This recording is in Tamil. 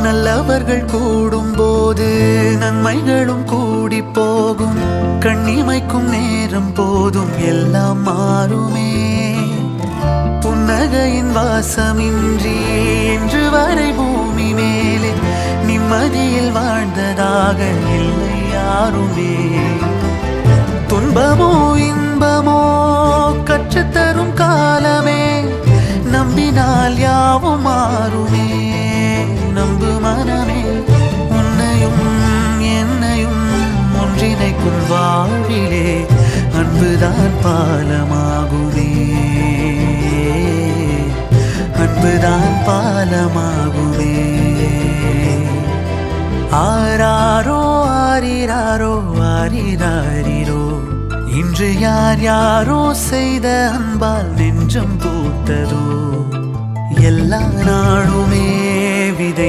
நல்லவர்கள் கூடும்போது நன்மைகளும் கூடி போகும். கண்ணிமைக்கும் நேரம் போதும் எல்லாம் மாறுமே. புன்னகையின் வாசமின்றி இன்று வரை பூமி மேலே நிம்மதியில் வாழ்ந்ததாக இல்லை யாருமே. துன்பமோ இன்பமோ கற்றுத்தரும் காலமே, நம்பினால் யாவும் மாறுமே. நம்பு மனமே, உன்னையும் என்னையும் ஒன்றிணைக்கும் வாழ்விலே அன்புதான் பாலமாகுமே. அன்புதான் பாலமாகுமே. ஆராரோ ஆரிராரோ ஆரிராரிரோ, இன்று யார் யாரோ செய்த அன்பால் நெஞ்சம் பூத்ததோ. எல்லா நாளுமே விதை